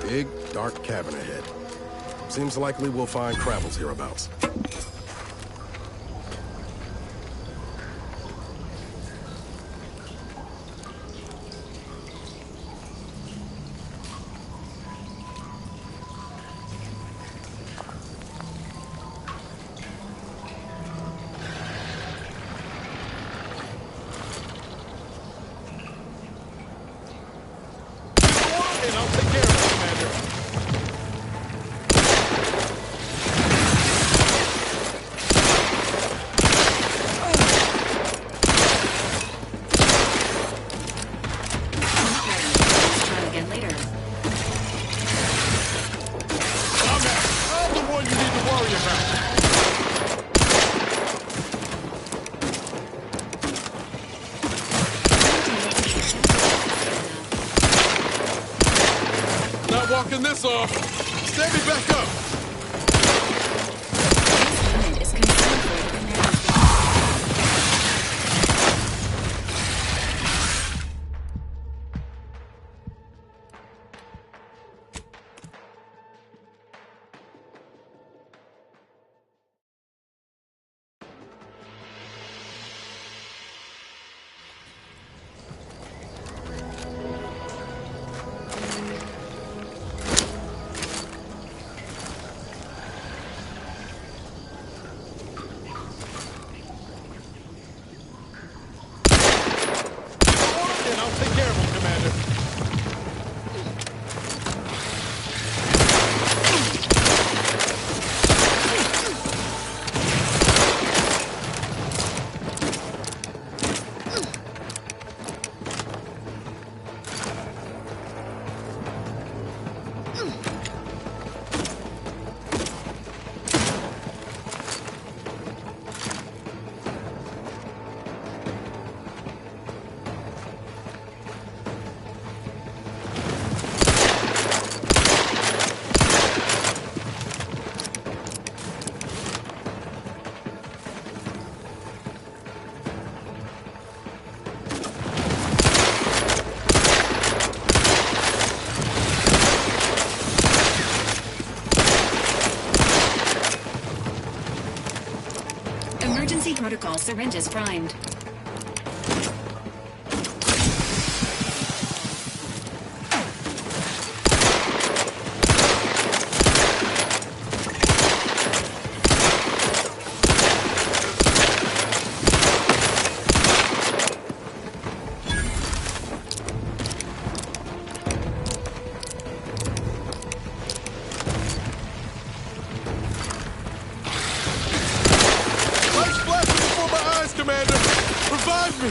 Big, dark cabin ahead. Seems likely we'll find Cravels hereabouts. And I'll take care of it, Commander. Try again later. I'm the one you need to worry about. Not walking this off. Stand me back up. This unit is concerned for the commander's. And I'll take care of him, Commander. Emergency protocol syringes primed. Lights flashing before my eyes, Commander. Revive me.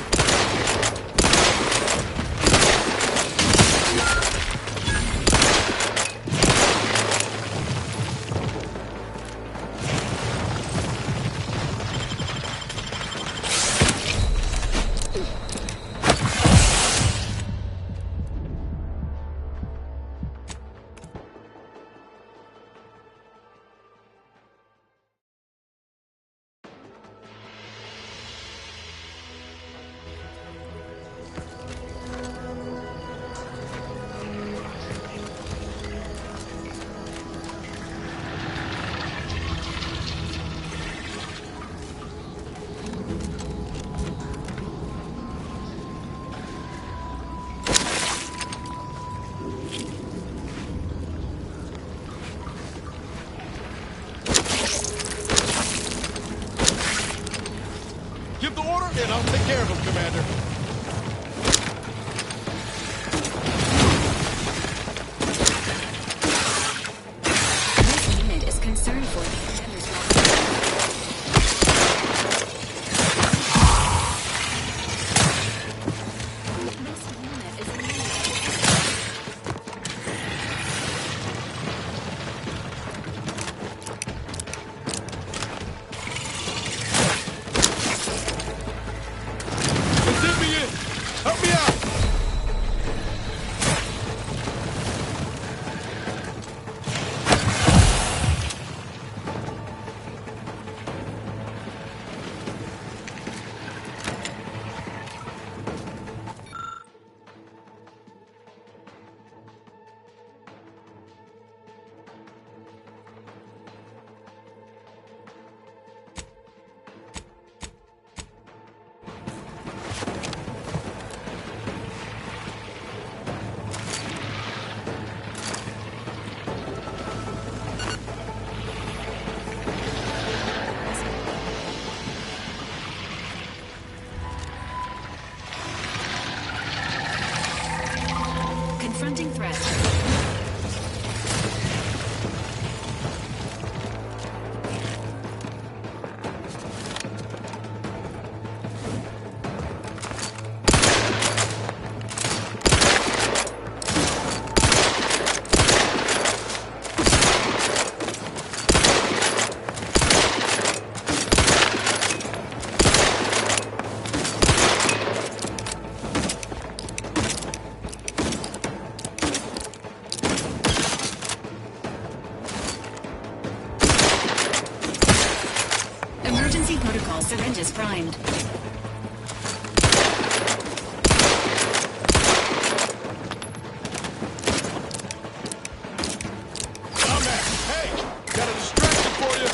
Give the order, and I'll take care of him, Commander. This unit is concerned for the commander's welfare. This unit is needed. Send me in. Help me out. Confronting threat. Emergency protocol syringes primed. I'm at. Hey, got a distraction for you.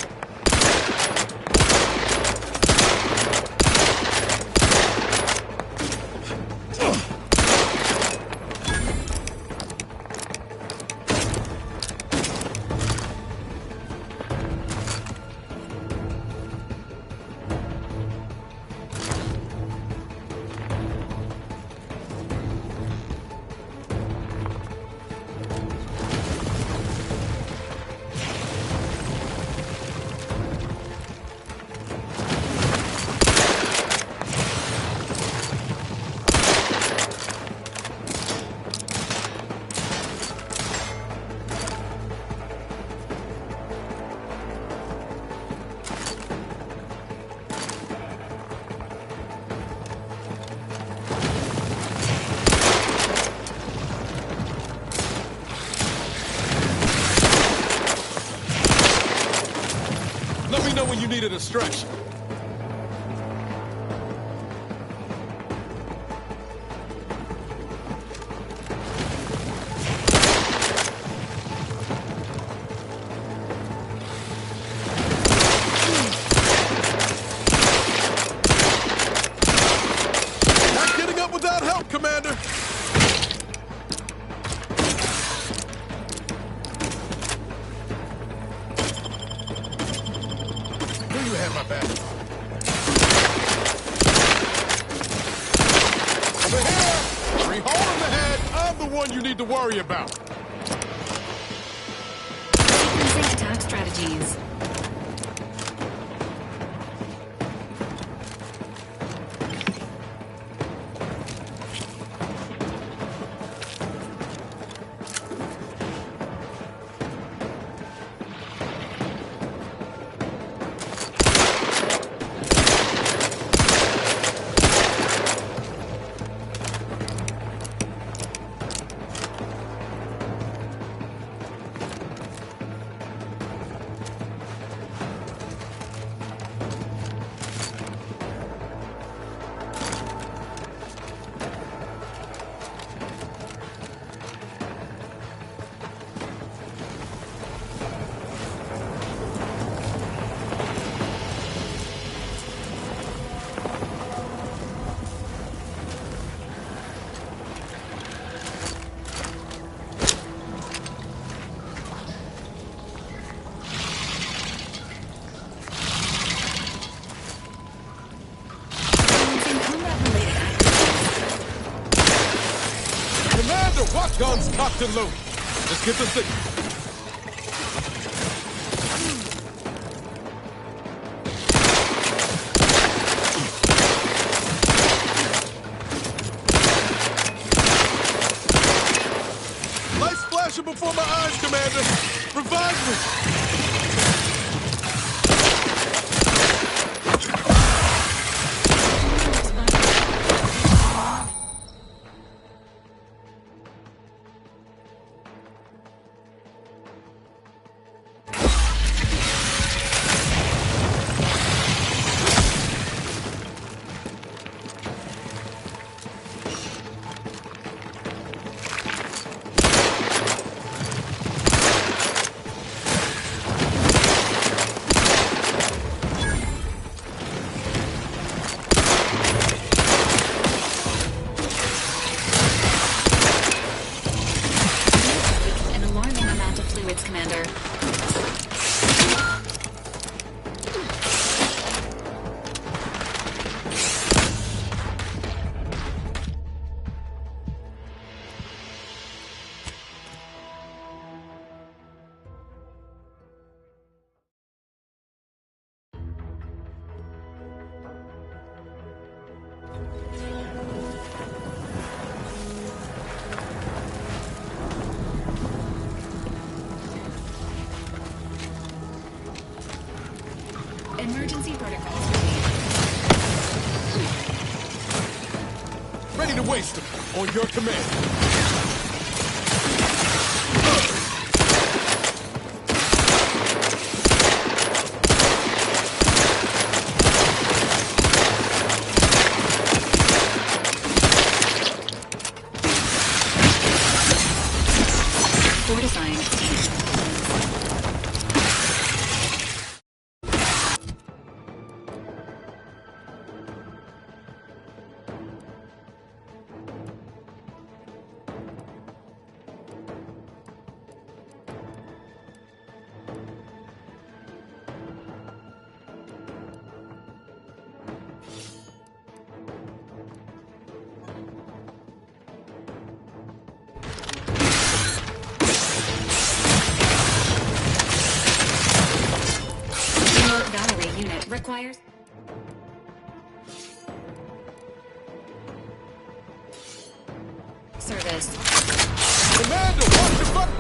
Let me know when you need a distraction. Not getting up without help, Commander. Knew you had my back. Over here! 3 hole in the head. I'm the one you need to worry about. Sequencing attack strategies. Commander, what guns cocked and loaded? Just get the signal. Lights flashing before my eyes, Commander. Revive me. to waste them. On your command. Fortifying. Remote battery unit requires. Service. Commander, watch your butt!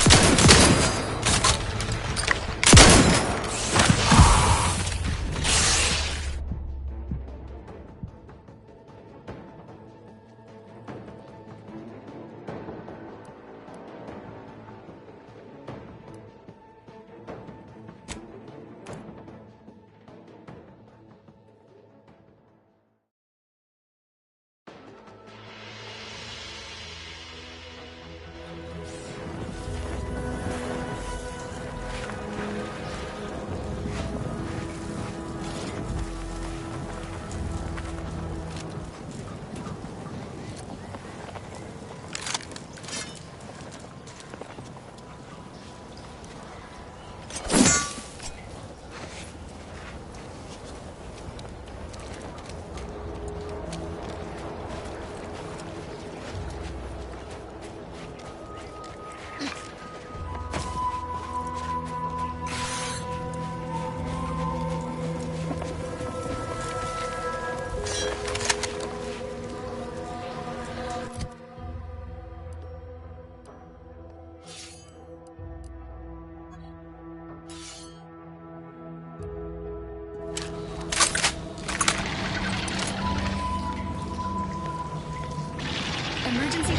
Emergency.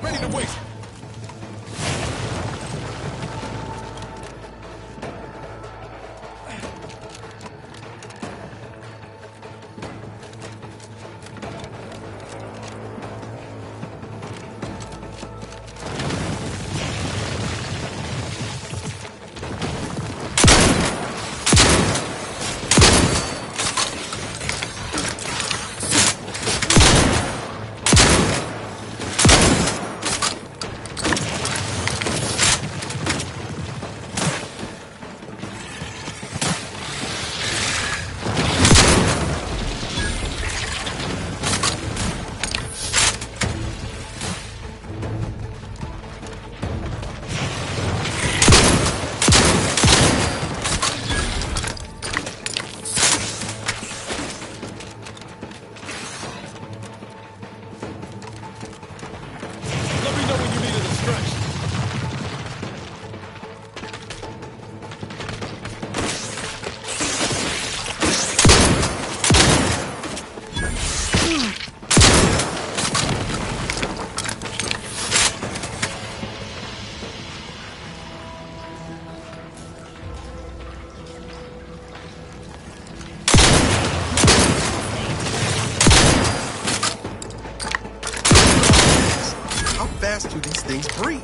Ready to waste. Let me know when you need a distraction. How fast do these things breathe?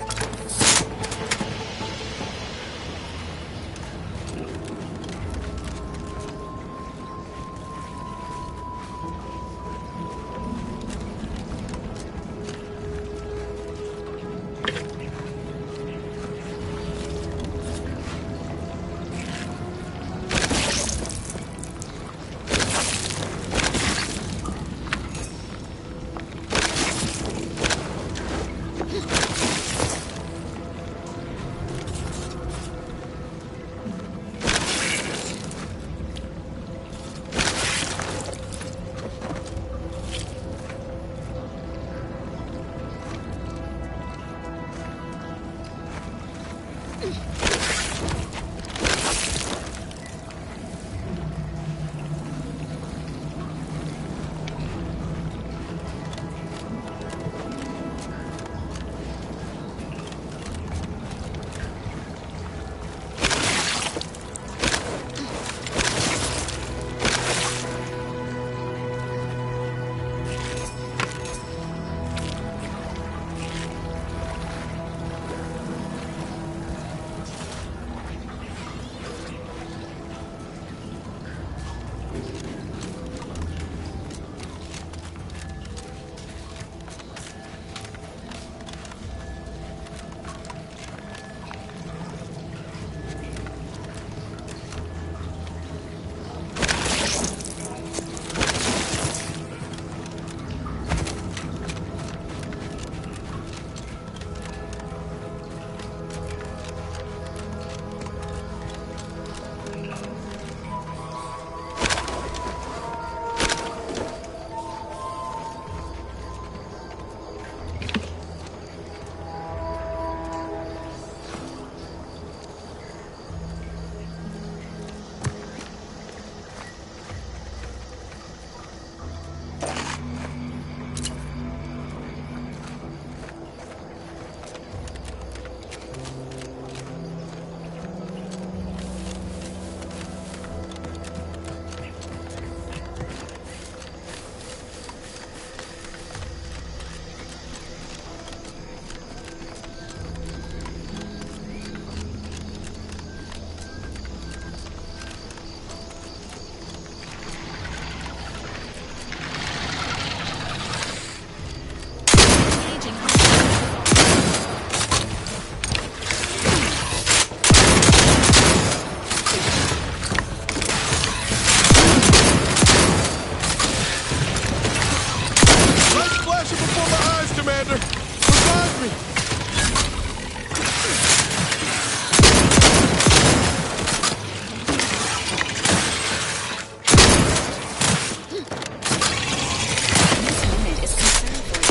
Commander! Revive me! This unit is concerned for you.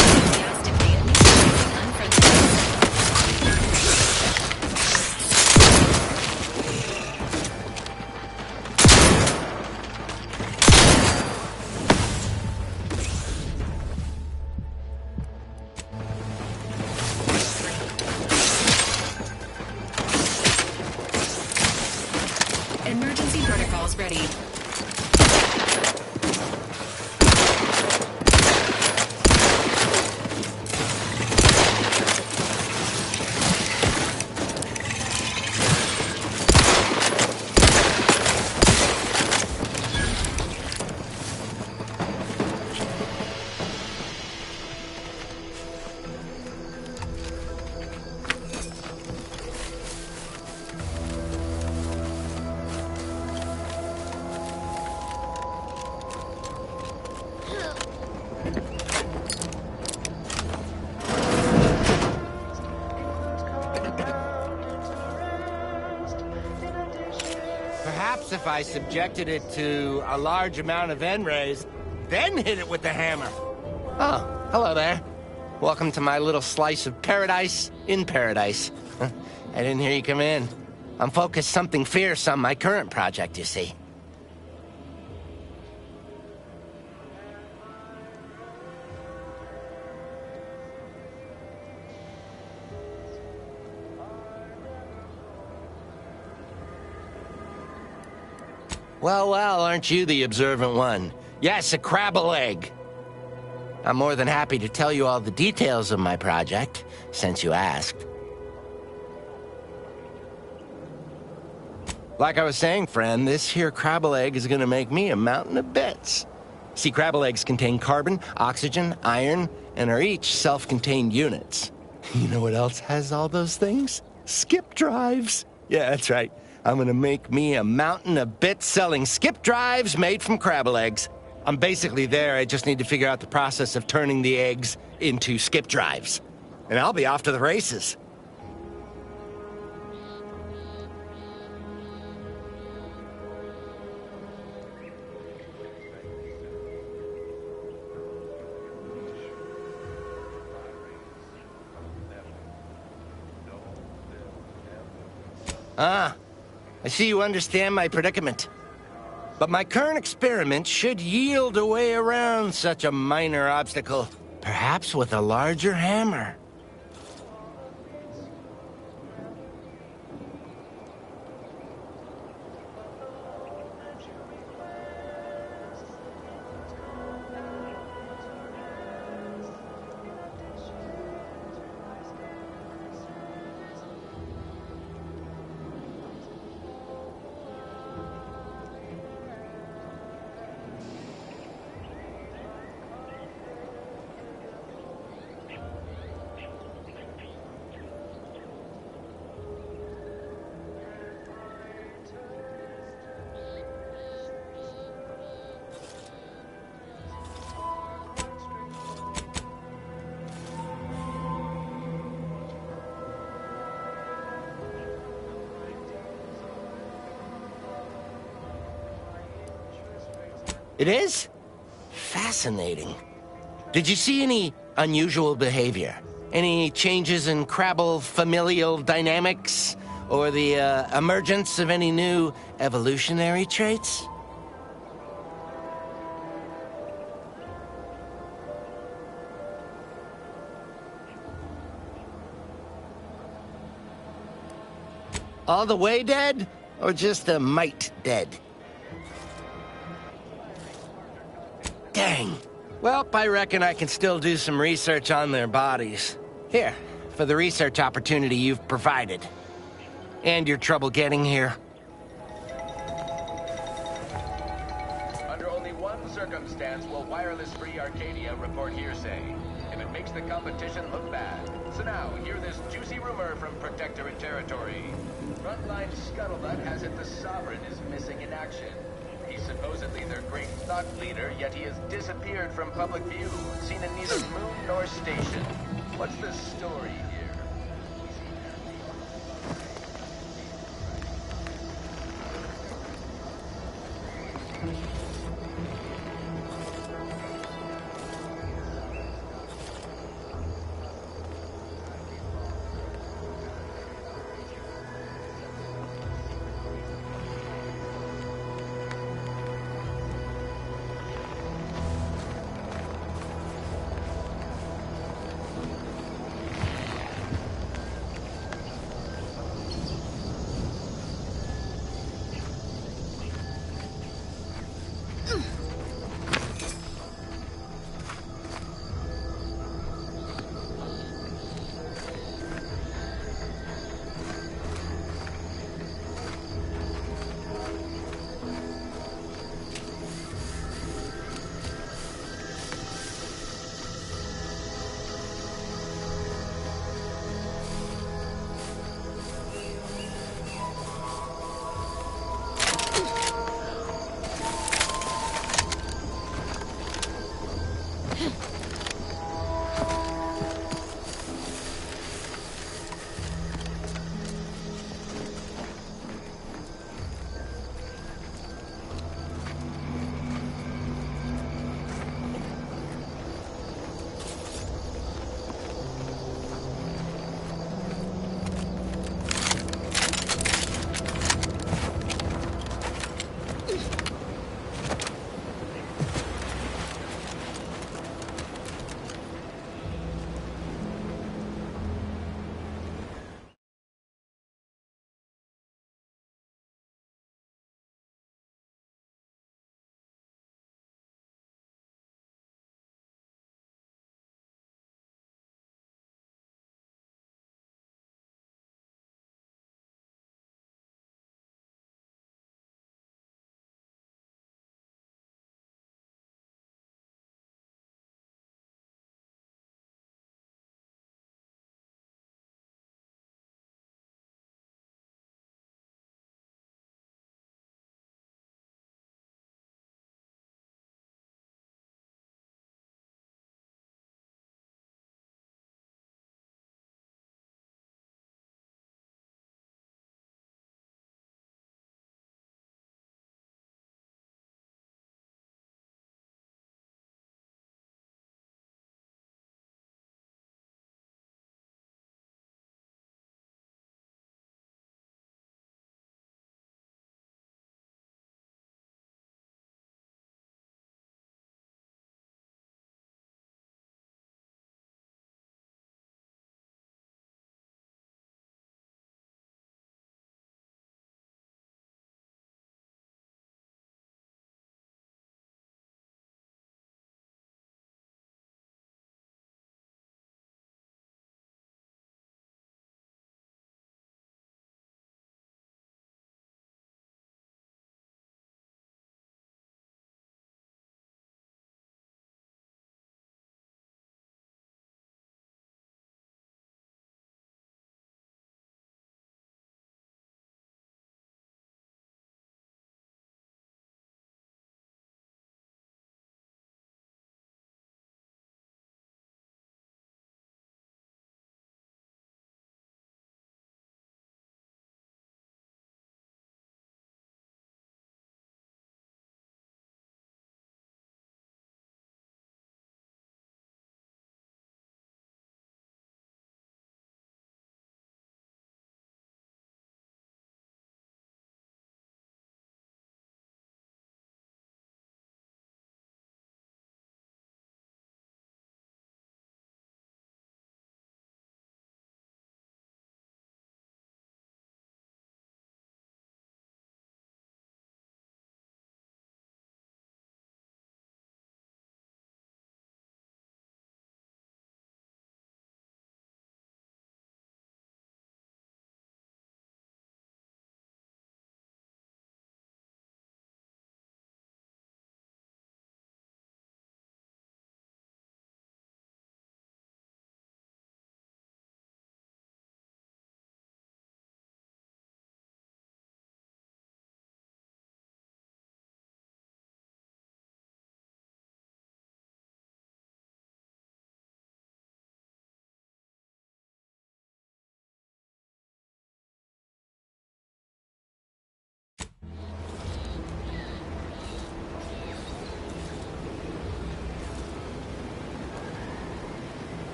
Enthusiastically initiating unfriendly. Emergency protocols ready. Perhaps if I subjected it to a large amount of N-rays, then hit it with the hammer. Oh, hello there. Welcome to my little slice of paradise in paradise. I didn't hear you come in. I'm focused something fierce on my current project, you see. Well, aren't you the observant one? Yes, a crabble egg. I'm more than happy to tell you all the details of my project, since you asked. Like I was saying, friend, this here crabble egg is gonna make me a mountain of bits. See, crabble eggs contain carbon, oxygen, iron, and are each self-contained units. You know what else has all those things? Skip drives. Yeah, that's right. I'm gonna make me a mountain of bits selling skip drives made from crabble eggs. I'm basically there, I just need to figure out the process of turning the eggs into skip drives. And I'll be off to the races. Ah, I see you understand my predicament. But my current experiment should yield a way around such a minor obstacle, perhaps with a larger hammer. It is? Fascinating. Did you see any unusual behavior? Any changes in Crabble familial dynamics? Or the emergence of any new evolutionary traits? All the way dead? Or just a mite dead? Dang. Well, I reckon I can still do some research on their bodies. Here, for the research opportunity you've provided. And your trouble getting here. Under only one circumstance will wireless-free Arcadia report hearsay. If it makes the competition look bad. So now, hear this juicy rumor from Protectorate territory. Frontline Scuttlebutt has it the Sovereign is missing in action. He's supposedly their great thought leader, yet he has disappeared from public view, seen in neither moon nor station. What's the story here?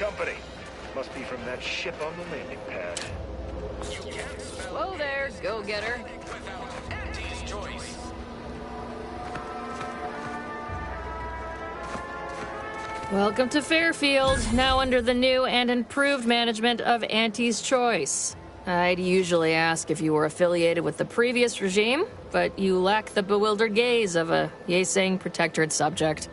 company. Must be from that ship on the landing pad. Whoa there, go-getter. Welcome to Fairfield, now under the new and improved management of Auntie's Choice. I'd usually ask if you were affiliated with the previous regime, but you lack the bewildered gaze of a yay-saying protectorate subject.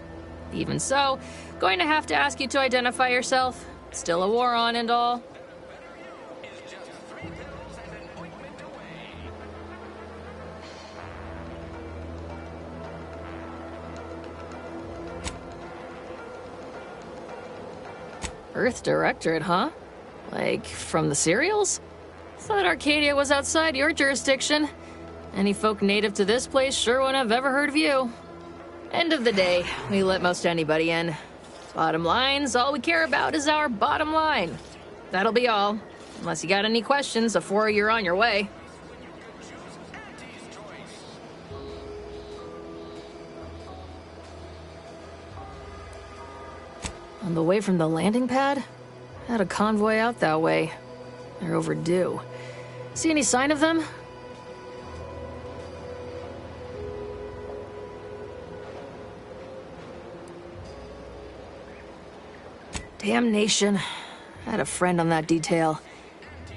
Even so, going to have to ask you to identify yourself. Still a war on and all. Earth Directorate, huh? Like, from the serials? Thought Arcadia was outside your jurisdiction. Any folk native to this place sure wouldn't have ever heard of you. End of the day, we let most anybody in. Bottom line's all we care about is our bottom line. That'll be all. Unless you got any questions before you're on your way. On the way from the landing pad? Had a convoy out that way. They're overdue. See any sign of them? Damnation. I had a friend on that detail.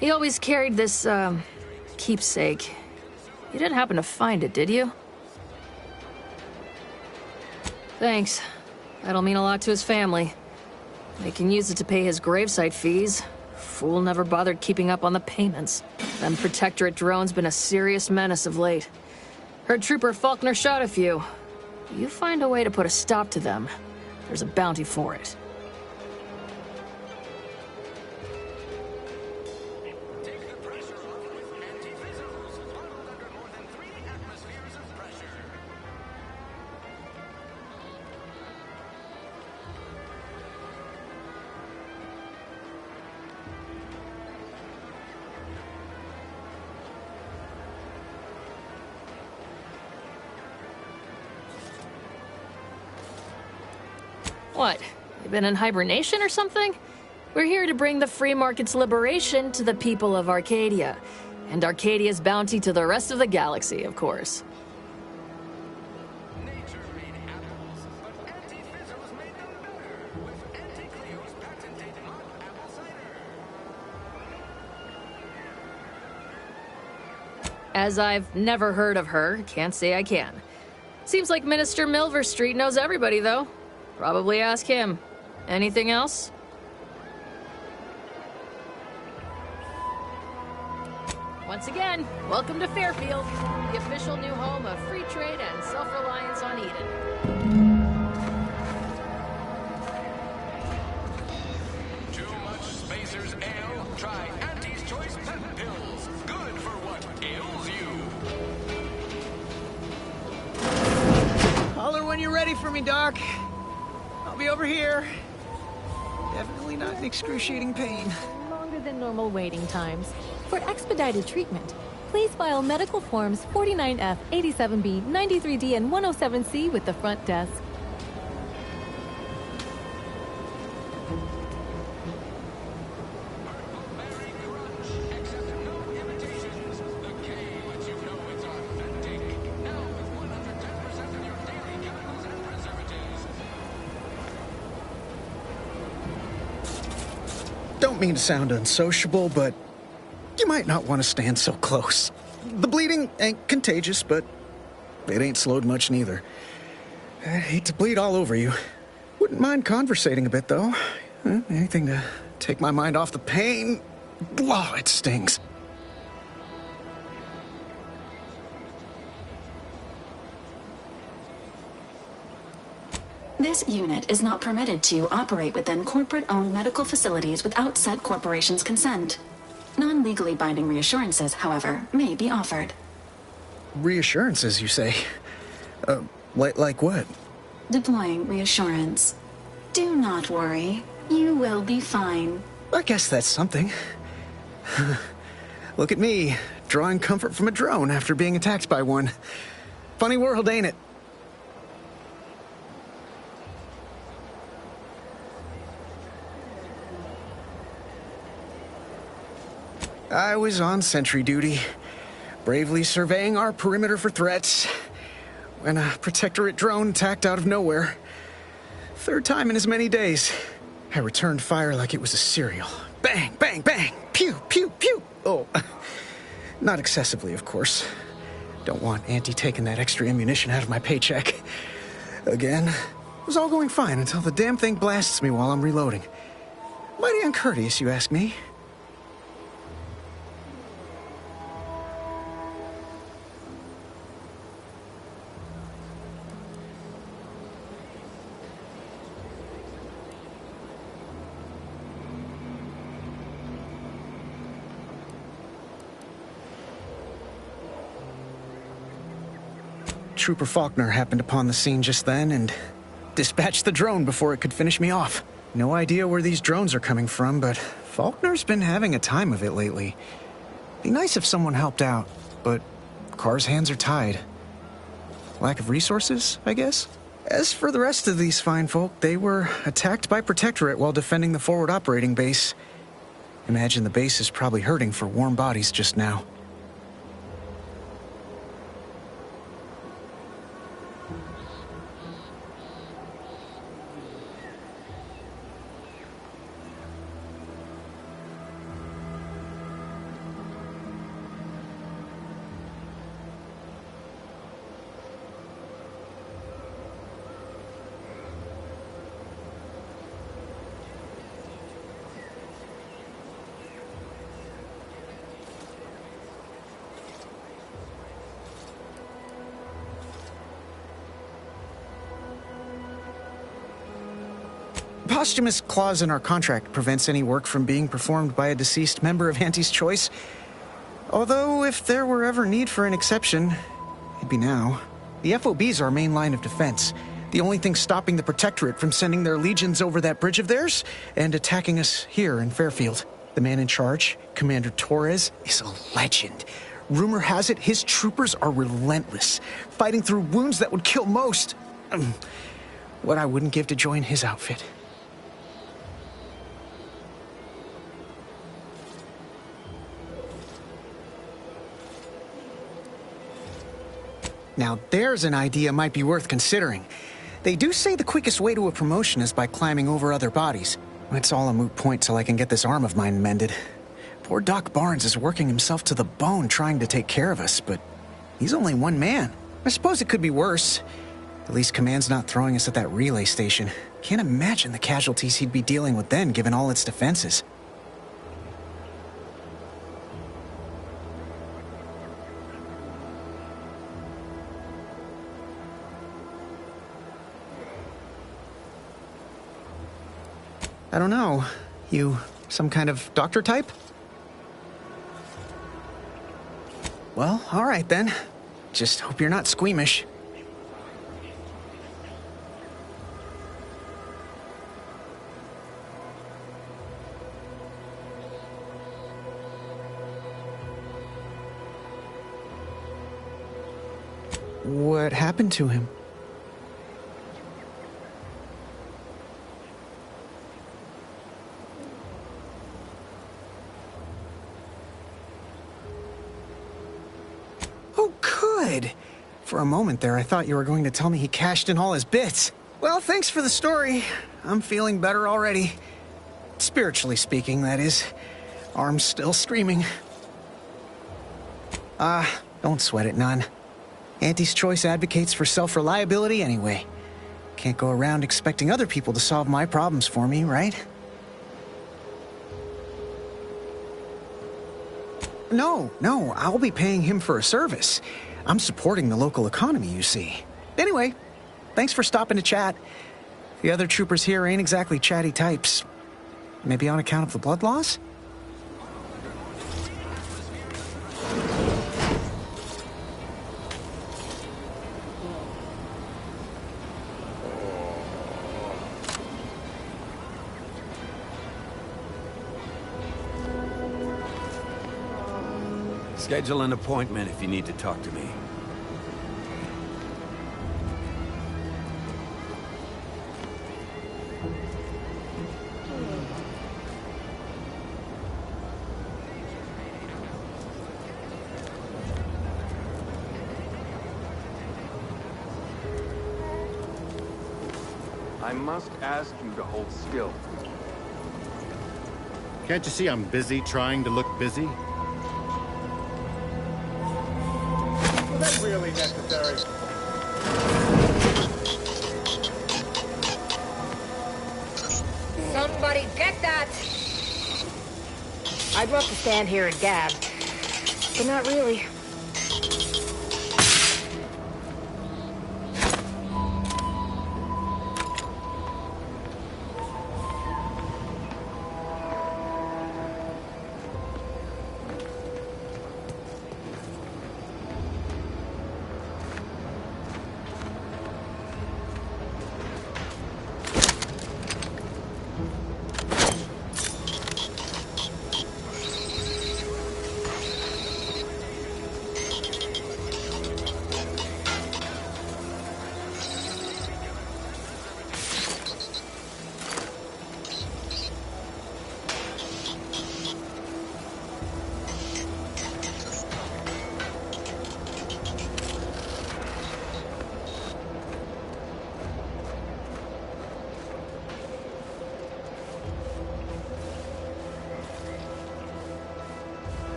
He always carried this, keepsake. You didn't happen to find it, did you? Thanks. That'll mean a lot to his family. They can use it to pay his gravesite fees. Fool never bothered keeping up on the payments. Them Protectorate drones been a serious menace of late. Heard Trooper Faulkner shot a few. You find a way to put a stop to them. There's a bounty for it. What? You been in hibernation or something? We're here to bring the free market's liberation to the people of Arcadia. And Arcadia's bounty to the rest of the galaxy, of course. As I've never heard of her, can't say I can. Seems like Minister Milverstreet knows everybody, though. Probably ask him. Anything else? Once again, welcome to Fairfield, the official new home of free trade and self-reliance on Eden. Too much Spacer's Ale? Try Auntie's Choice Pep Pills. Good for what ails you. Holler when you're ready for me, Doc. I'll be over here. Definitely not in excruciating pain. Longer than normal waiting times. For expedited treatment, please file medical forms 49F, 87B, 93D, and 107C with the front desk. Don't mean to sound unsociable, but you might not want to stand so close. The bleeding ain't contagious, but it ain't slowed much neither. I hate to bleed all over you. Wouldn't mind conversating a bit, though. Anything to take my mind off the pain. Oh, it stings. This unit is not permitted to operate within corporate-owned medical facilities without said corporation's consent. Non-legally binding reassurances, however, may be offered. Reassurances, you say? Like what? Deploying reassurance. Do not worry. You will be fine. I guess that's something. Look at me, drawing comfort from a drone after being attacked by one. Funny world, ain't it? I was on sentry duty, bravely surveying our perimeter for threats, when a Protectorate drone attacked out of nowhere. Third time in as many days. I returned fire like it was a cereal. Bang, bang, bang! Pew, pew, pew! Oh, not excessively, of course. Don't want Auntie taking that extra ammunition out of my paycheck. Again, it was all going fine until the damn thing blasts me while I'm reloading. Mighty uncourteous, you ask me. Trooper Faulkner happened upon the scene just then and dispatched the drone before it could finish me off. No idea where these drones are coming from, but Faulkner's been having a time of it lately. Be nice if someone helped out, but Carr's hands are tied. Lack of resources, I guess? As for the rest of these fine folk, they were attacked by Protectorate while defending the forward operating base. Imagine the base is probably hurting for warm bodies just now. Posthumous clause in our contract prevents any work from being performed by a deceased member of Auntie's choice. Although, if there were ever need for an exception, it'd be now. The FOB's our main line of defense. The only thing stopping the Protectorate from sending their legions over that bridge of theirs and attacking us here in Fairfield. The man in charge, Commander Torres, is a legend. Rumor has it his troopers are relentless, fighting through wounds that would kill most. What I wouldn't give to join his outfit. Now there's an idea might be worth considering. They do say the quickest way to a promotion is by climbing over other bodies. It's all a moot point till I can get this arm of mine mended. Poor Doc Barnes is working himself to the bone trying to take care of us, but he's only one man. I suppose it could be worse. At least Command's not throwing us at that relay station. Can't imagine the casualties he'd be dealing with then, given all its defenses. I don't know. You some kind of doctor type? Well, all right then. Just hope you're not squeamish. What happened to him? Oh, good. For a moment there, I thought you were going to tell me he cashed in all his bits. Well, thanks for the story. I'm feeling better already. Spiritually speaking, that is. Arm's still screaming. Don't sweat it none. Auntie's choice advocates for self-reliability anyway. Can't go around expecting other people to solve my problems for me, right? No, I'll be paying him for a service. I'm supporting the local economy, you see. Anyway, thanks for stopping to chat. The other troopers here ain't exactly chatty types. Maybe on account of the blood loss? Schedule an appointment if you need to talk to me. I must ask you to hold still. Can't you see I'm busy trying to look busy? Was that really necessary? Somebody get that! I'd love to stand here and gab, but not really.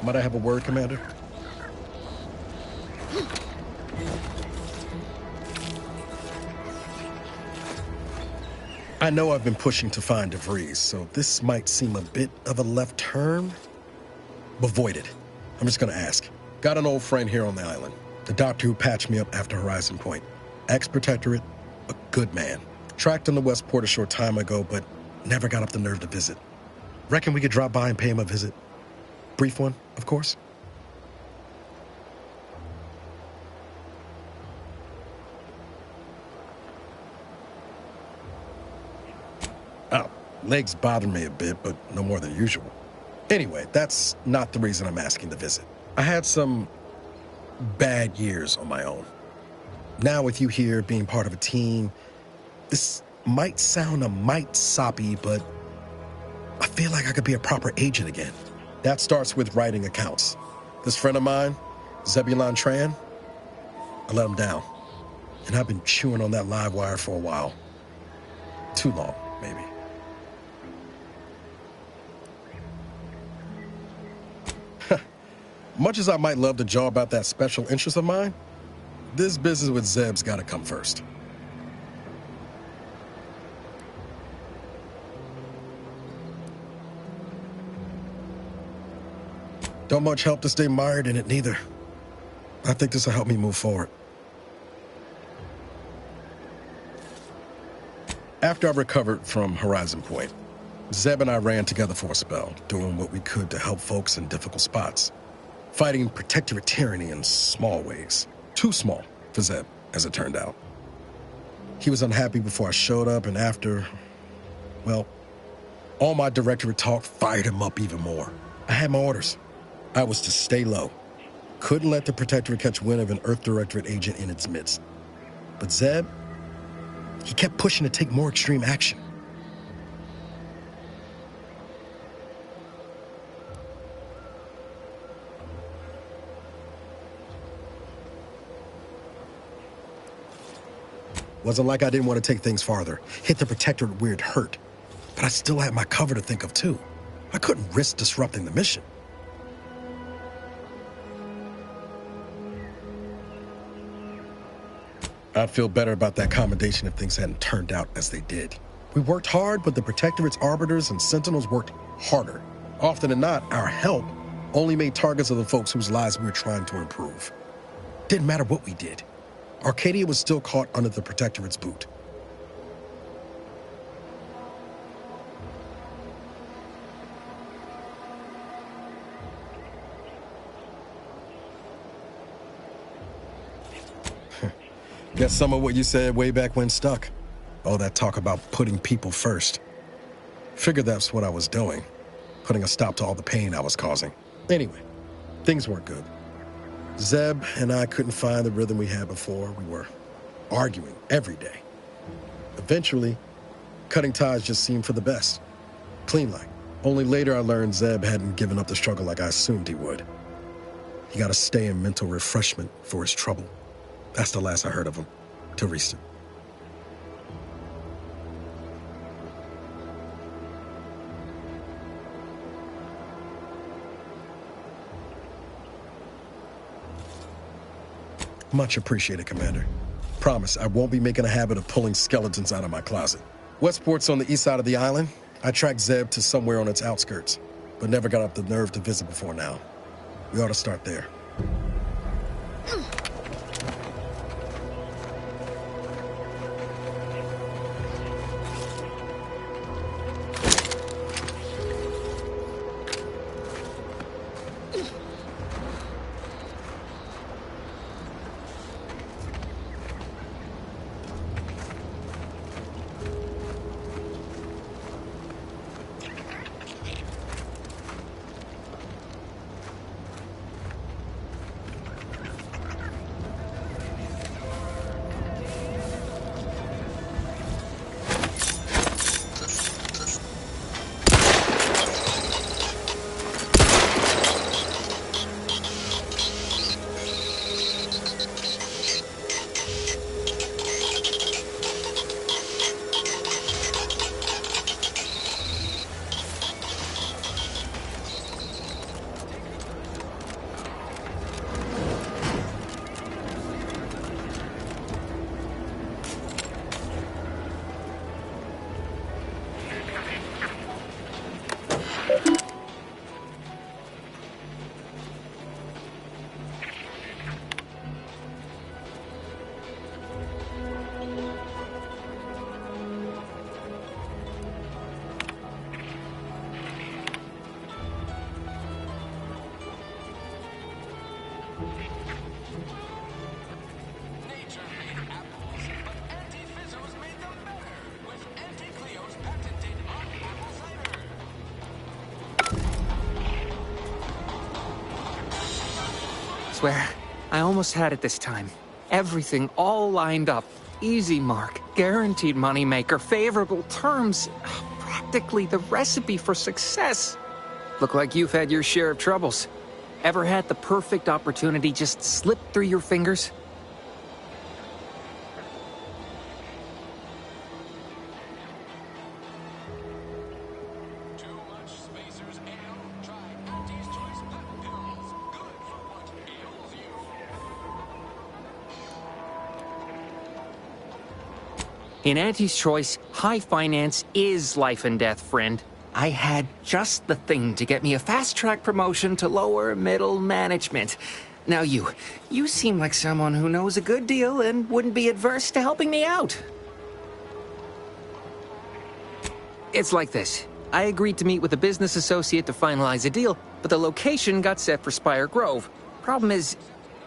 Might I have a word, Commander? I know I've been pushing to find DeVries, so this might seem a bit of a left turn, but void it. I'm just gonna ask. Got an old friend here on the island, the doctor who patched me up after Horizon Point. Ex-Protectorate, a good man. Tracked on the Westport a short time ago, but never got up the nerve to visit. Reckon we could drop by and pay him a visit? Brief one, of course. Oh, legs bother me a bit, but no more than usual. Anyway, that's not the reason I'm asking to visit. I had some bad years on my own. Now with you here being part of a team, this might sound a mite soppy, but I feel like I could be a proper agent again. That starts with writing accounts. This friend of mine, Zebulon Tran, I let him down. And I've been chewing on that live wire for a while. Too long, maybe. Much as I might love to jaw about that special interest of mine, this business with Zeb's gotta come first. Don't much help to stay mired in it, neither. I think this will help me move forward. After I recovered from Horizon Point, Zeb and I ran together for a spell, doing what we could to help folks in difficult spots. Fighting Protectorate tyranny in small ways. Too small for Zeb, as it turned out. He was unhappy before I showed up, and after, well, all my Directorate talk fired him up even more. I had my orders. I was to stay low. Couldn't let the Protectorate catch wind of an Earth Directorate agent in its midst. But Zeb, he kept pushing to take more extreme action. Wasn't like I didn't want to take things farther, hit the Protectorate where it hurt. But I still had my cover to think of too. I couldn't risk disrupting the mission. I'd feel better about that commendation if things hadn't turned out as they did. We worked hard, but the Protectorate's Arbiters and Sentinels worked harder. Often than not, our help only made targets of the folks whose lives we were trying to improve. Didn't matter what we did. Arcadia was still caught under the Protectorate's boot. Guess some of what you said way back when stuck. All that talk about putting people first. Figured that's what I was doing. Putting a stop to all the pain I was causing. Anyway, things weren't good. Zeb and I couldn't find the rhythm we had before. We were arguing every day. Eventually, cutting ties just seemed for the best. Clean like. Only later I learned Zeb hadn't given up the struggle like I assumed he would. He got to stay in mental refreshment for his trouble. That's the last I heard of him, till recent. Much appreciated, Commander. Promise, I won't be making a habit of pulling skeletons out of my closet. Westport's on the east side of the island. I tracked Zeb to somewhere on its outskirts, but never got up the nerve to visit before now. We ought to start there. Swear, I almost had it this time. Everything all lined up. Easy mark, guaranteed moneymaker, favorable terms. Practically the recipe for success. Look like you've had your share of troubles. Ever had the perfect opportunity just slip through your fingers? In Auntie's Choice, high finance is life and death, friend. I had just the thing to get me a fast-track promotion to lower middle management. Now you seem like someone who knows a good deal and wouldn't be adverse to helping me out. It's like this. I agreed to meet with a business associate to finalize a deal, but the location got set for Spire Grove. Problem is,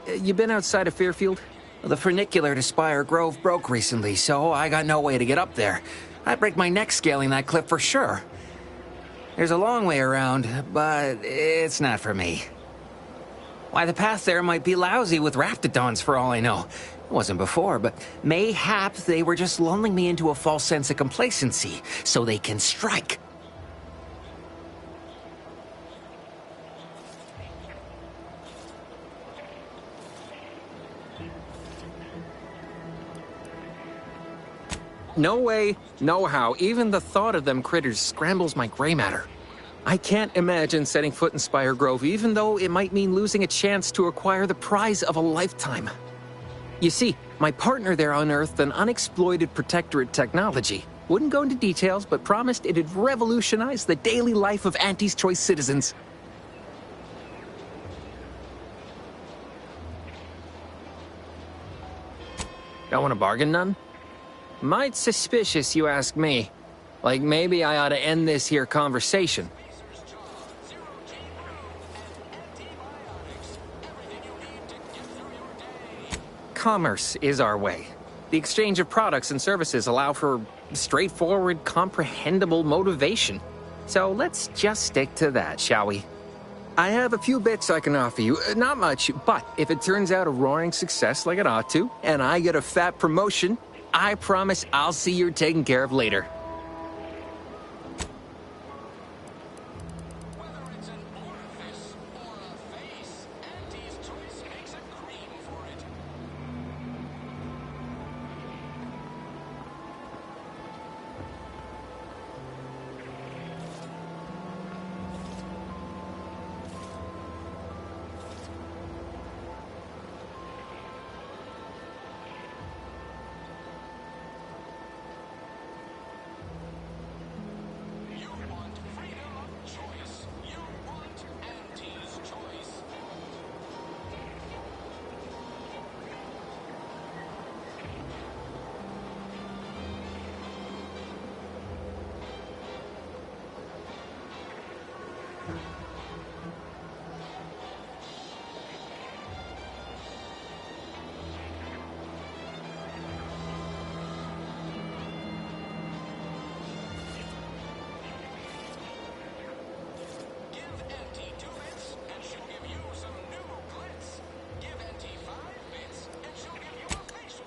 you been outside of Fairfield? The funicular to Spire Grove broke recently, so I got no way to get up there. I'd break my neck scaling that cliff for sure. There's a long way around, but it's not for me. Why, the path there might be lousy with raptidons for all I know. It wasn't before, but mayhap they were just lulling me into a false sense of complacency so they can strike. No way, no how. Even the thought of them critters scrambles my gray matter. I can't imagine setting foot in Spire Grove, even though it might mean losing a chance to acquire the prize of a lifetime. You see, my partner there unearthed an unexploited protectorate technology. Wouldn't go into details, but promised it'd revolutionize the daily life of Auntie's Choice citizens. Don't want to bargain none? Might suspicious, you ask me. Like maybe I ought to end this here conversation. Commerce is our way. The exchange of products and services allow for straightforward, comprehensible motivation. So let's just stick to that, shall we? I have a few bits I can offer you. Not much, but if it turns out a roaring success like it ought to, and I get a fat promotion, I promise I'll see you're taken care of later.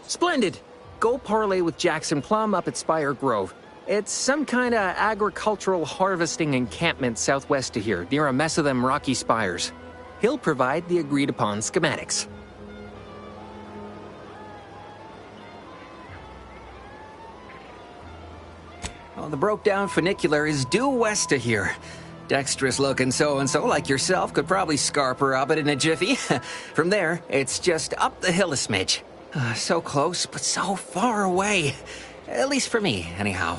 Splendid. Go parlay with Jackson Plum up at Spire Grove. It's some kind of agricultural harvesting encampment southwest of here, near a mess of them rocky spires. He'll provide the agreed-upon schematics. Well, the broke-down funicular is due west of here. Dexterous-looking so-and-so like yourself could probably scarp her up it in a jiffy. From there, it's just up the hill a smidge. So close, but so far away. At least for me, anyhow.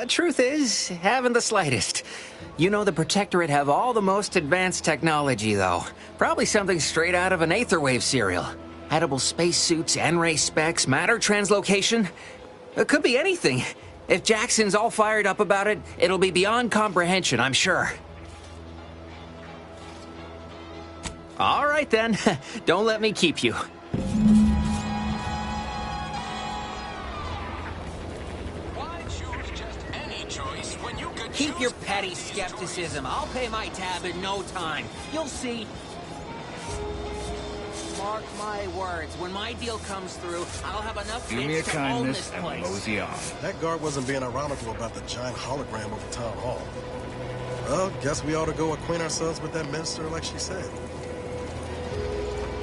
Truth is, haven't the slightest. You know the Protectorate have all the most advanced technology, though. Probably something straight out of an Aetherwave serial. Edible spacesuits, N-ray specs, matter translocation. It could be anything. If Jackson's all fired up about it, it'll be beyond comprehension, I'm sure. All right, then. Don't let me keep you. Keep your petty skepticism. I'll pay my tab in no time. You'll see. Mark my words. When my deal comes through, I'll have enough Do me a bits to own this kindness and place. mosey on. That guard wasn't being ironical about the giant hologram over town hall. Well, guess we ought to go acquaint ourselves with that minister like she said.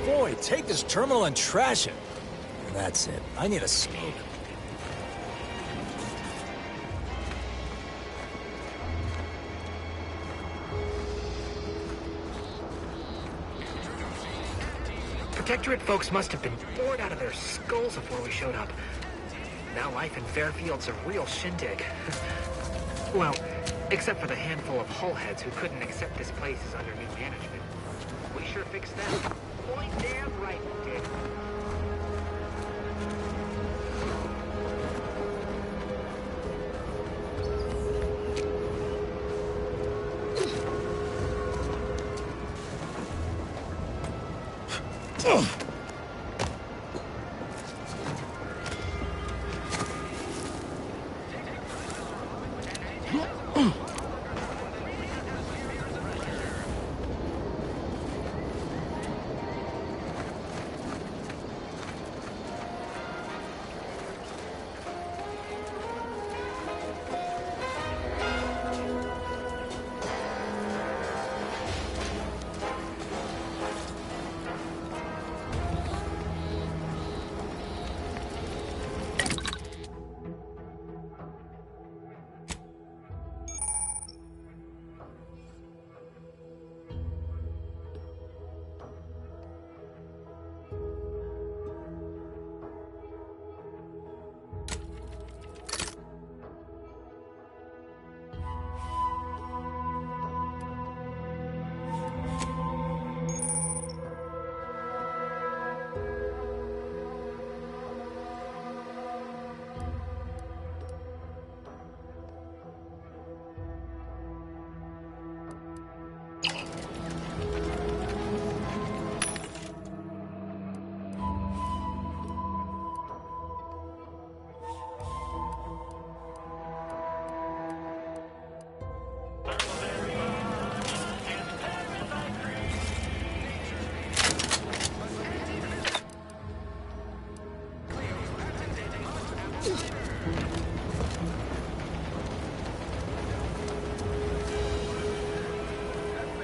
Boy, take this terminal and trash it. That's it. I need a smoke. Protectorate folks must have been bored out of their skulls before we showed up. Now life in Fairfield's a real shindig. Well, except for the handful of hull heads who couldn't accept this place as under new management. We sure fixed them. Point damn right, Dick.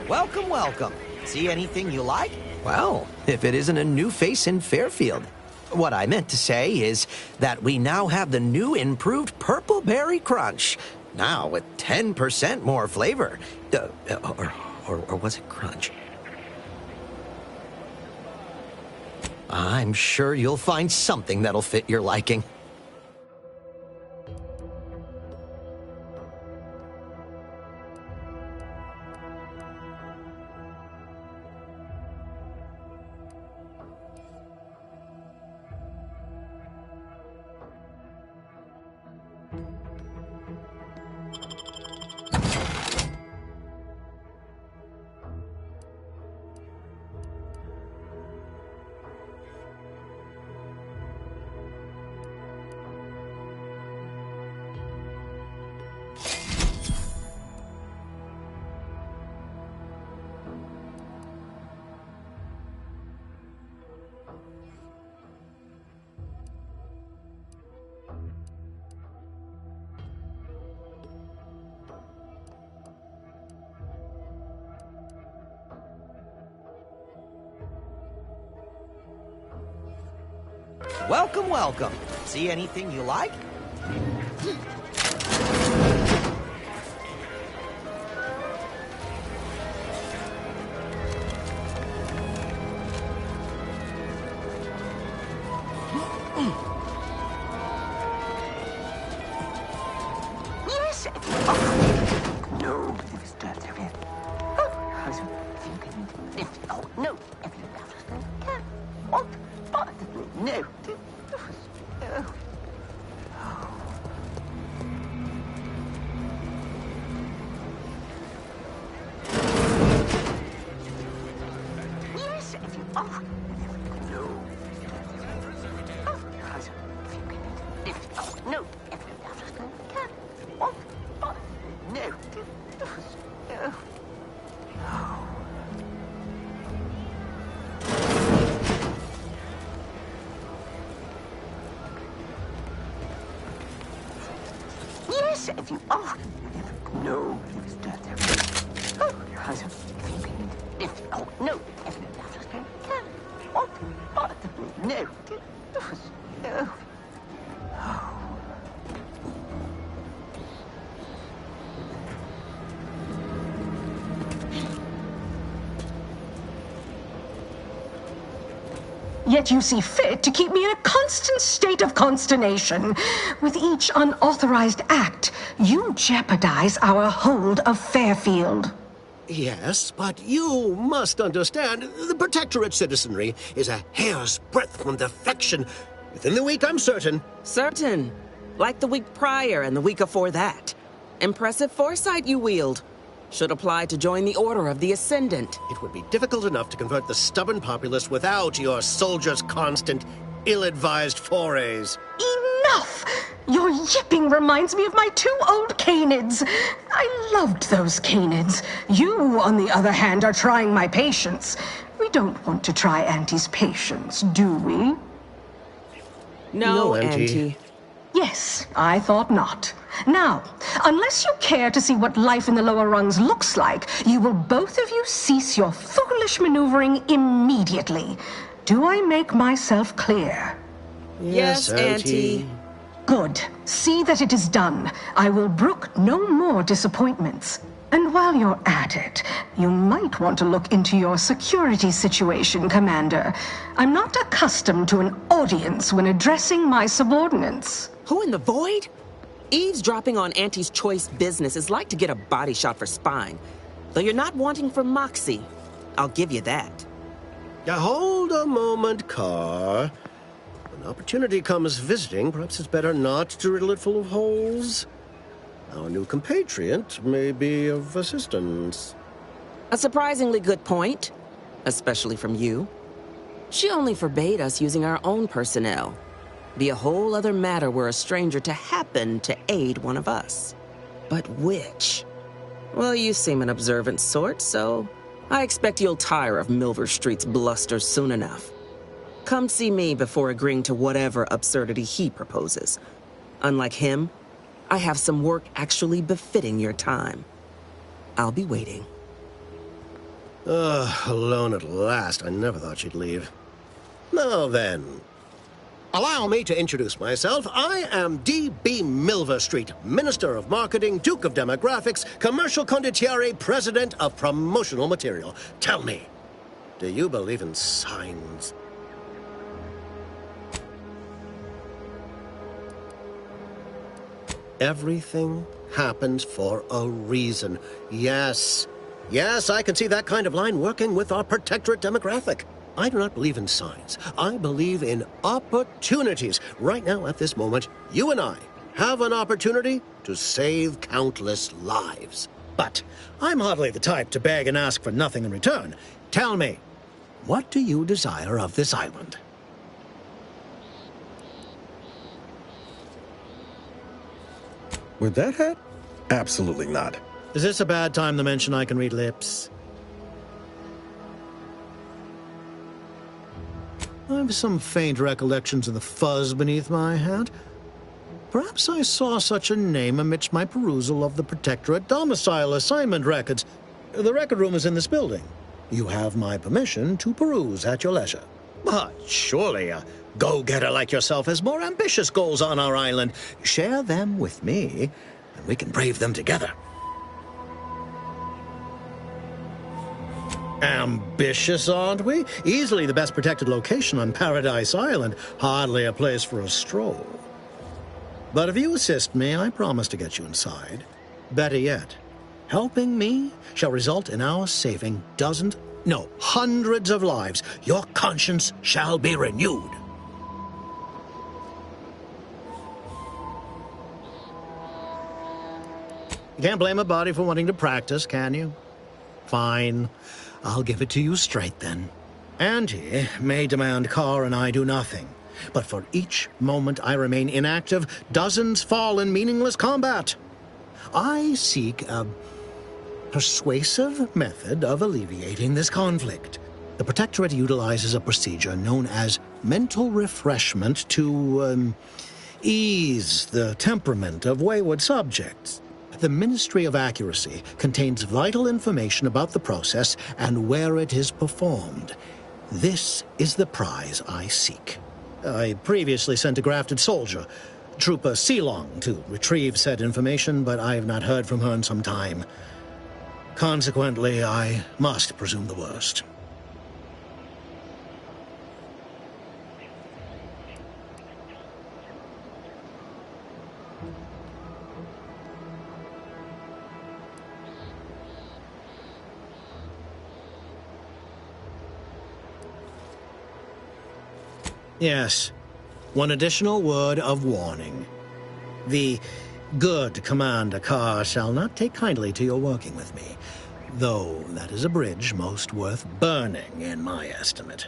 Welcome, welcome. See anything you like? Well, if it isn't a new face in Fairfield. What I meant to say is that we now have the new improved Purple Berry Crunch. Now with 10% more flavor. Or was it crunch? I'm sure you'll find something that'll fit your liking. Welcome, welcome. See anything you like? Yes. No. Oh, no. What? No. Yes. Oh. No. Oh, no. What? No. Yes, if you... Oh, no. Oh, no. What? No. Yet you see fit to keep me in a constant state of consternation. With each unauthorized act, you jeopardize our hold of Fairfield. Yes, but you must understand, the Protectorate citizenry is a hair's breadth from defection. Within the week, I'm certain. Certain. Like the week prior and the week before that. Impressive foresight you wield. Should apply to join the Order of the Ascendant. It would be difficult enough to convert the stubborn populace without your soldiers' constant, ill-advised forays. Enough! Your yipping reminds me of my 2 old Canids. I loved those Canids. You, on the other hand, are trying my patience. We don't want to try Auntie's patience, do we? No, Auntie. Yes, I thought not. Now, unless you care to see what life in the lower rungs looks like, you will both of you cease your foolish maneuvering immediately. Do I make myself clear? Yes, Auntie. Good. See that it is done. I will brook no more disappointments. And while you're at it, you might want to look into your security situation, Commander. I'm not accustomed to an audience when addressing my subordinates. Who in the void? Eavesdropping on Auntie's choice business is like to get a body shot for spine. Though you're not wanting for moxie. I'll give you that. Now, hold a moment, Carr. When opportunity comes visiting, perhaps it's better not to riddle it full of holes. Our new compatriot may be of assistance. A surprisingly good point. Especially from you. She only forbade us using our own personnel. Be a whole other matter were a stranger to happen to aid one of us. But which? Well, you seem an observant sort, so I expect you'll tire of Milver Street's bluster soon enough. Come see me before agreeing to whatever absurdity he proposes. Unlike him, I have some work actually befitting your time. I'll be waiting. Alone at last. I never thought she'd leave. Now then, allow me to introduce myself. I am D.B. Milver Street, Minister of Marketing, Duke of Demographics, Commercial Condottiere, President of Promotional Material. Tell me, do you believe in signs? Everything happens for a reason. Yes, I can see that kind of line working with our Protectorate demographic. I do not believe in signs. I believe in opportunities. Right now, at this moment, you and I have an opportunity to save countless lives. But I'm hardly the type to beg and ask for nothing in return. Tell me, what do you desire of this island? With that hat? Absolutely not. Is this a bad time to mention I can read lips? I have some faint recollections of the fuzz beneath my hat. Perhaps I saw such a name amidst my perusal of the Protectorate domicile assignment records. The record room is in this building. You have my permission to peruse at your leisure. But surely go-getter like yourself has more ambitious goals on our island. Share them with me, and we can brave them together. Ambitious, aren't we? Easily the best protected location on Paradise Island. Hardly a place for a stroll. But if you assist me, I promise to get you inside. Better yet, helping me shall result in our saving dozens, no, hundreds of lives. Your conscience shall be renewed. You can't blame a body for wanting to practice, can you? Fine. I'll give it to you straight then. Auntie may demand Carr and I do nothing, but for each moment I remain inactive, dozens fall in meaningless combat. I seek a persuasive method of alleviating this conflict. The Protectorate utilizes a procedure known as mental refreshment to ease the temperament of wayward subjects. The Ministry of Accuracy contains vital information about the process and where it is performed. This is the prize I seek. I previously sent a grafted soldier, Trooper Sealong, to retrieve said information, but I have not heard from her in some time. Consequently, I must presume the worst. Yes, one additional word of warning. The good Commander Carr shall not take kindly to your working with me, though that is a bridge most worth burning in my estimate.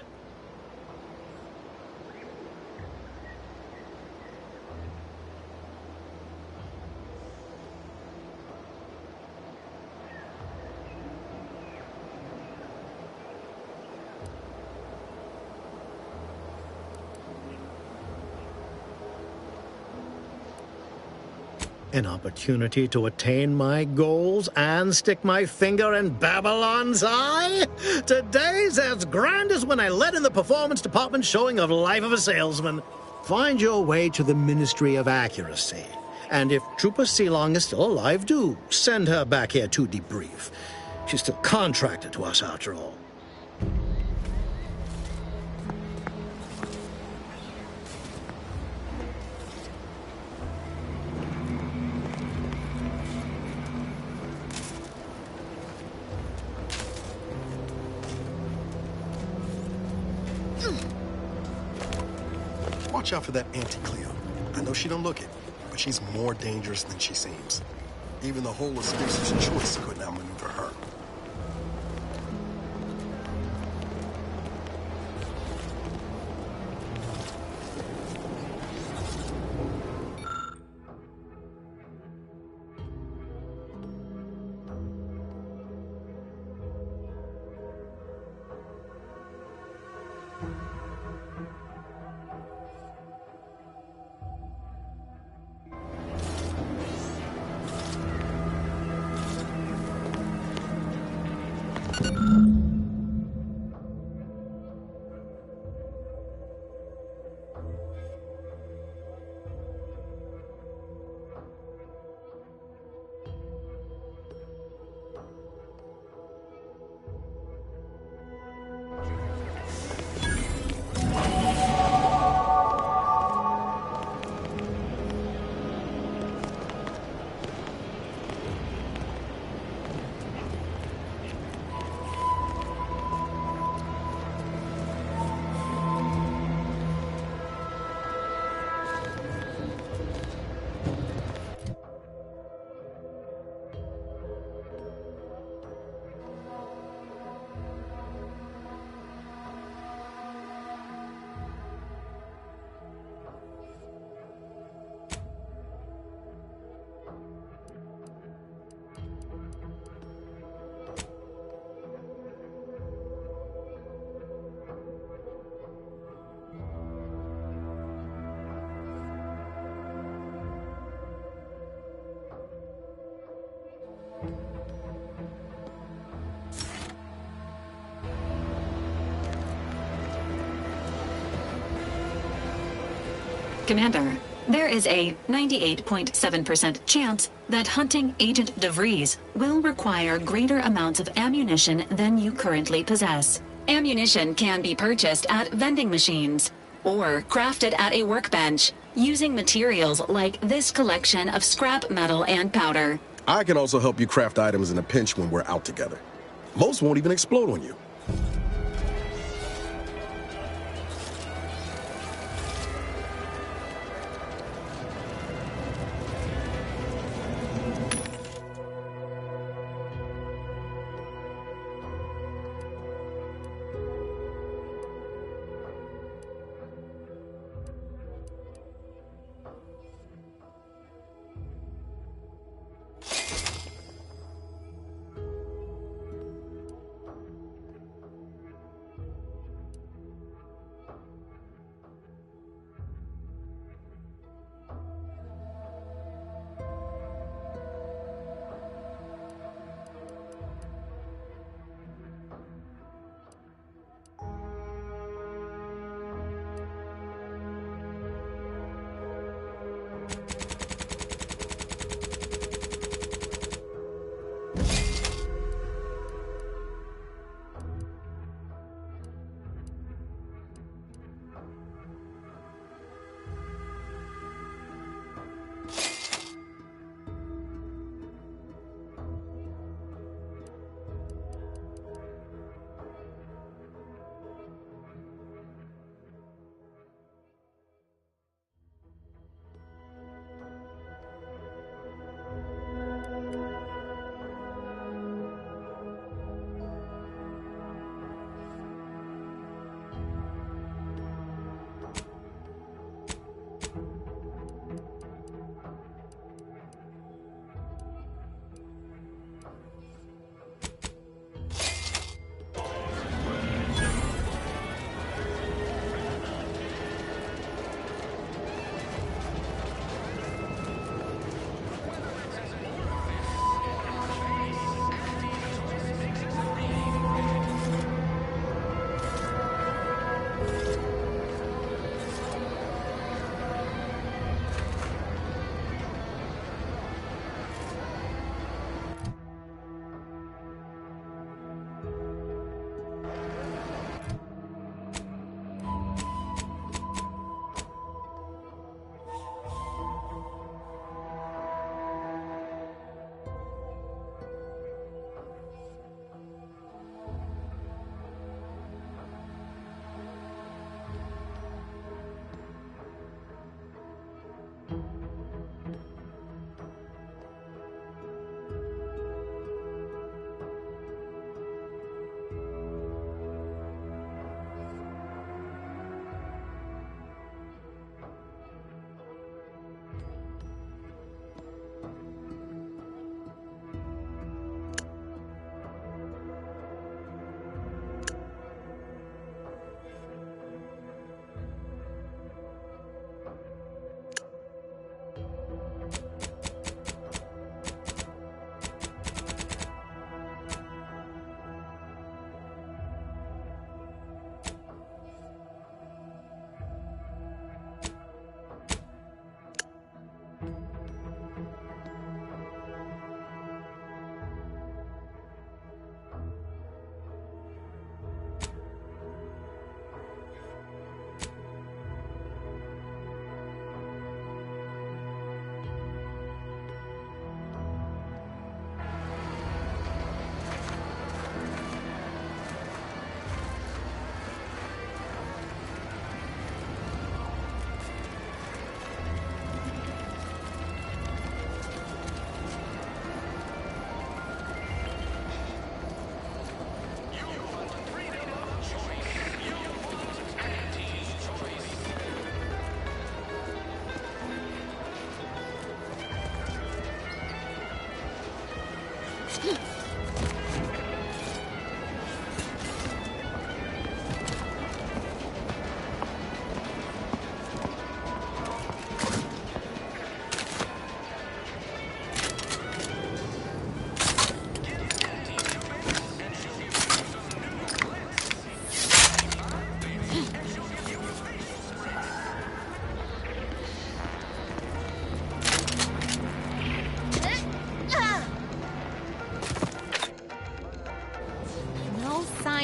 An opportunity to attain my goals and stick my finger in Babylon's eye? Today's as grand as when I led in the performance department showing of Life of a Salesman. Find your way to the Ministry of Accuracy. And if Trooper Sealong is still alive, do send her back here to debrief. She's still contracted to us after all. Watch out for that Auntie Cleo. I know she don't look it, but she's more dangerous than she seems. Even the whole of Species' Choice couldn't outmaneuver her. Commander, there is a 98.7% chance that hunting Agent DeVries will require greater amounts of ammunition than you currently possess. Ammunition can be purchased at vending machines or crafted at a workbench using materials like this collection of scrap metal and powder. I can also help you craft items in a pinch when we're out together. Most won't even explode on you.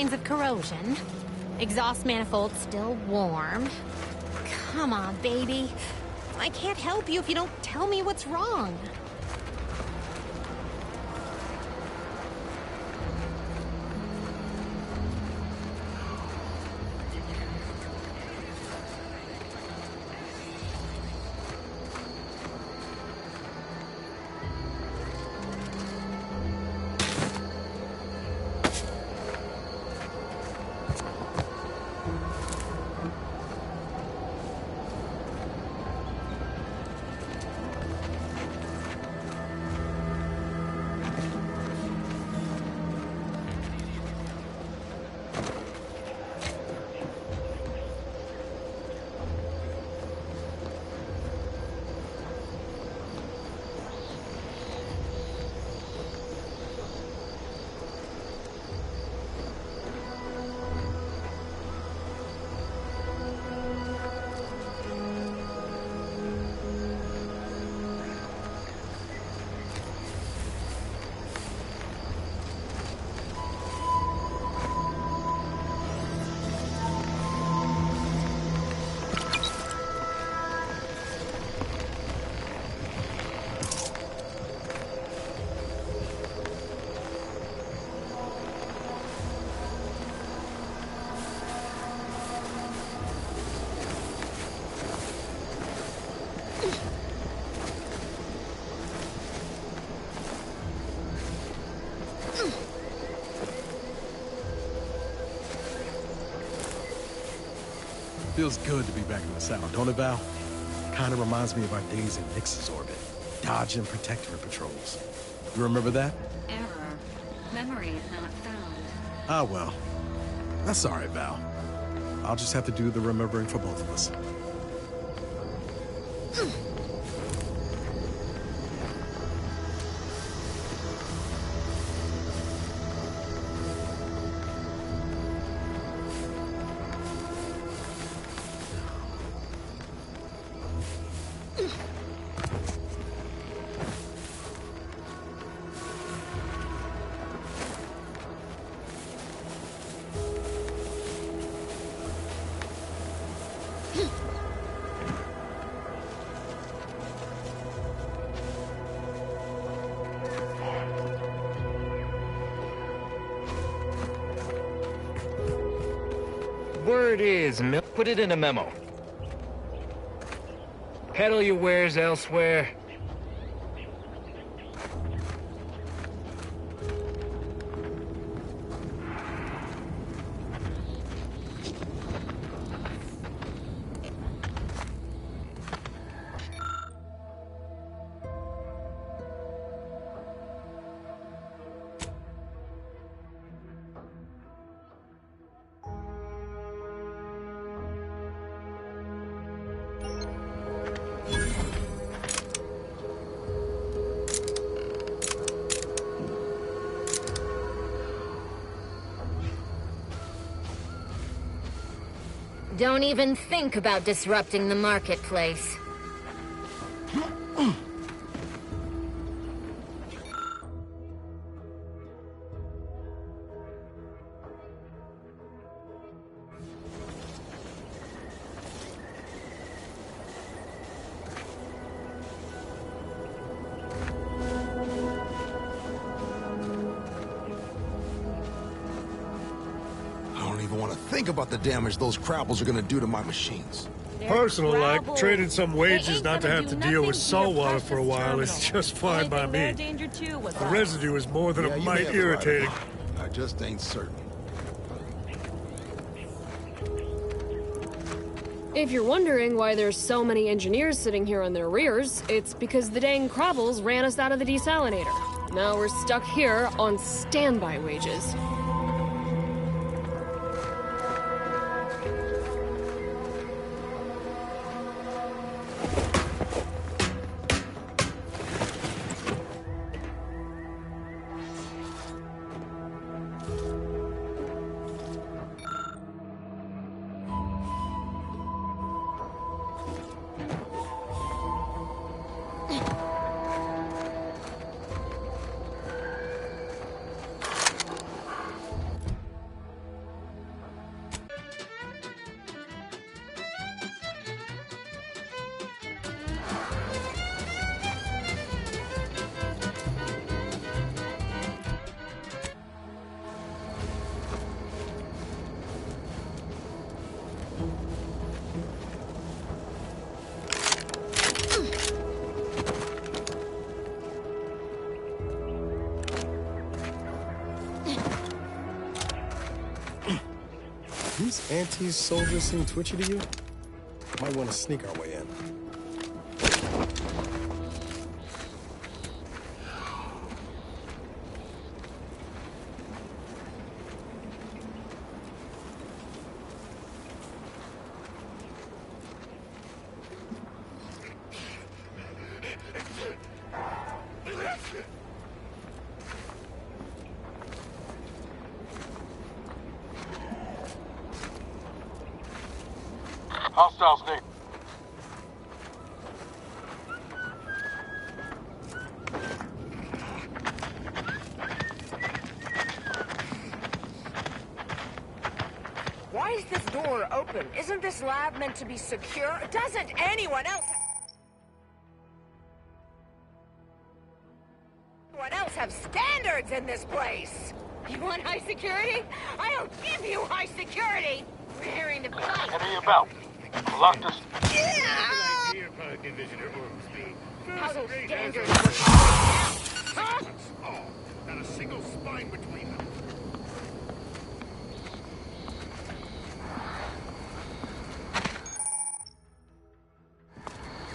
signs of corrosion. Exhaust manifold still warm. Come on, baby. I can't help you if you don't tell me what's wrong. Feels good to be back in the saddle, don't it, Val? Kind of reminds me of our days in Nix's orbit, dodging Protectorate patrols. You remember that? Error. Memory not found. Ah, well. That's all right, Val. I'll just have to do the remembering for both of us. Word is, put it in a memo. Peddle your wares elsewhere. Don't even think about disrupting the marketplace. Think about the damage those Krabbels are gonna do to my machines. Personal, like, trading some wages not to have to deal with saltwater for a while is just fine by me. The residue is more than a mite irritating. I just ain't certain. If you're wondering why there's so many engineers sitting here on their rears, it's because the dang Krabbels ran us out of the desalinator. Now we're stuck here on standby wages. these anti-soldiers seem twitchy to you? Might want to sneak our way in. Hostiles near. Why is this door open? Isn't this lab meant to be secure? Doesn't anyone else have standards in this place? You want high security? I'll give you high security! We're hearing the fight. Enemy about. Locked us. How those standards work? Huh? Not a single spine between them.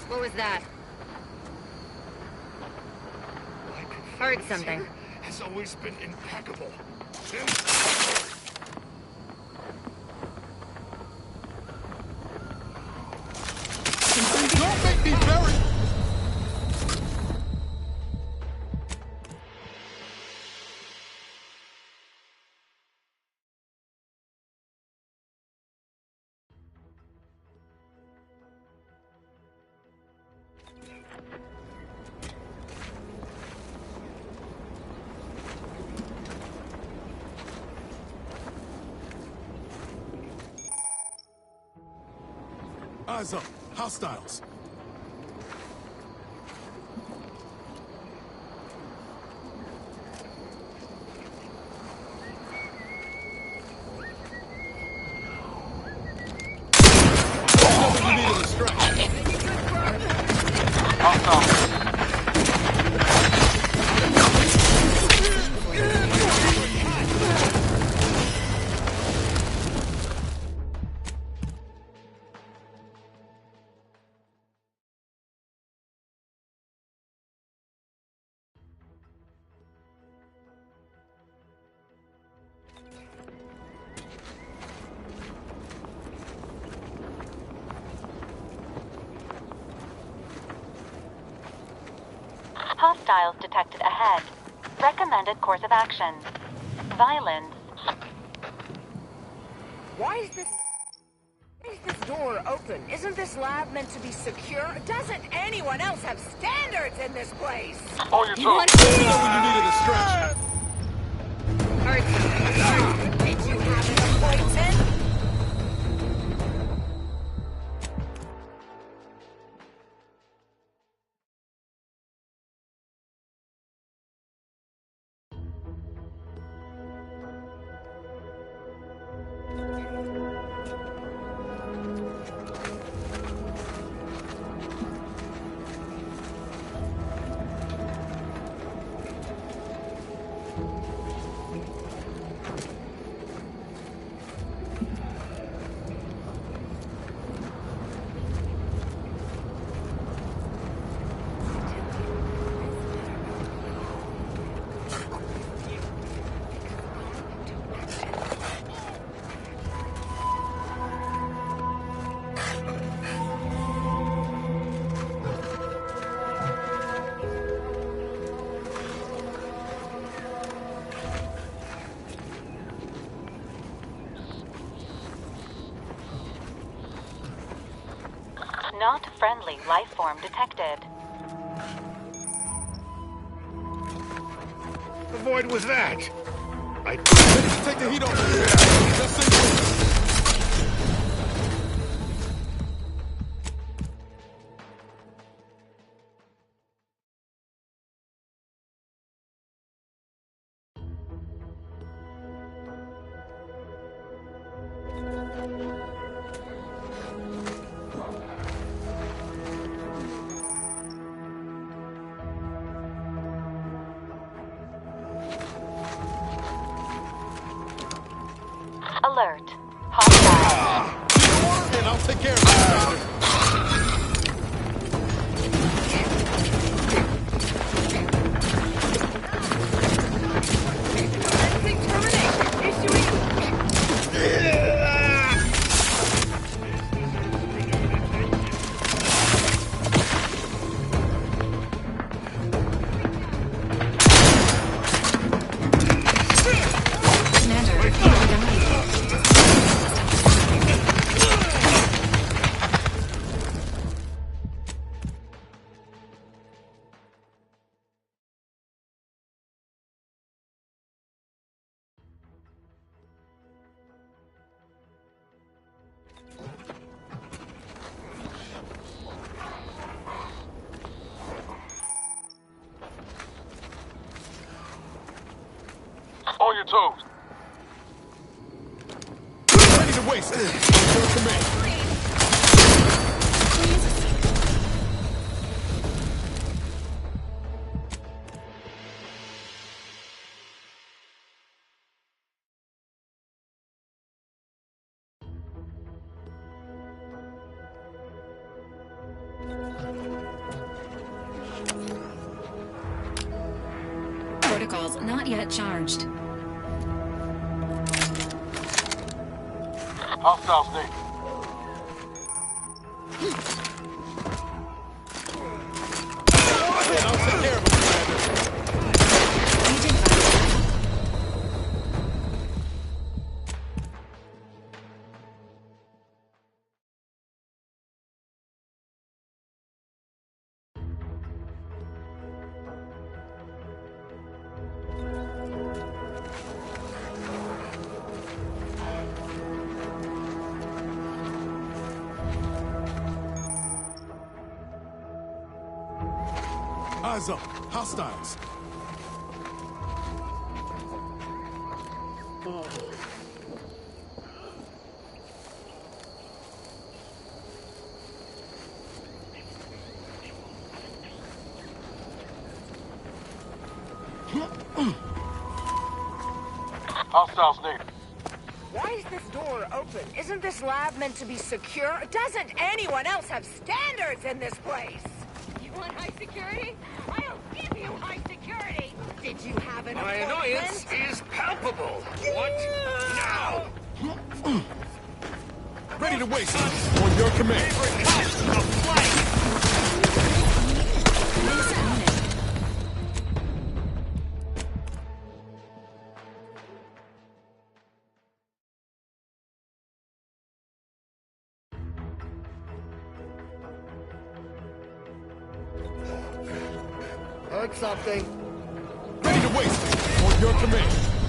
What was that? Heard something. Has always been impeccable. Don't make me bury. Eyes up. Hostiles. Hostiles detected ahead. Recommended course of action. Violence. Why is this door open? Isn't this lab meant to be secure? Doesn't anyone else have standards in this place? Hold your tongue. You know when you needed a stretch. Did you have an appointment? Not friendly life form detected. The void was that. Take the heat off. Alert. Hostile toast. Ready to waste it. Your command. Protocols not yet charged. Hostiles needed. I'll take care of him, Eyes up. Hostiles. Hostiles needed. Why is this door open? Isn't this lab meant to be secure? Doesn't anyone else have standards in this place? You want high security? I'll give you high security! Did you have an My appointment? annoyance is palpable. What now? Ready to waste it. On your command. Heard something. Ready to waste it. On your command.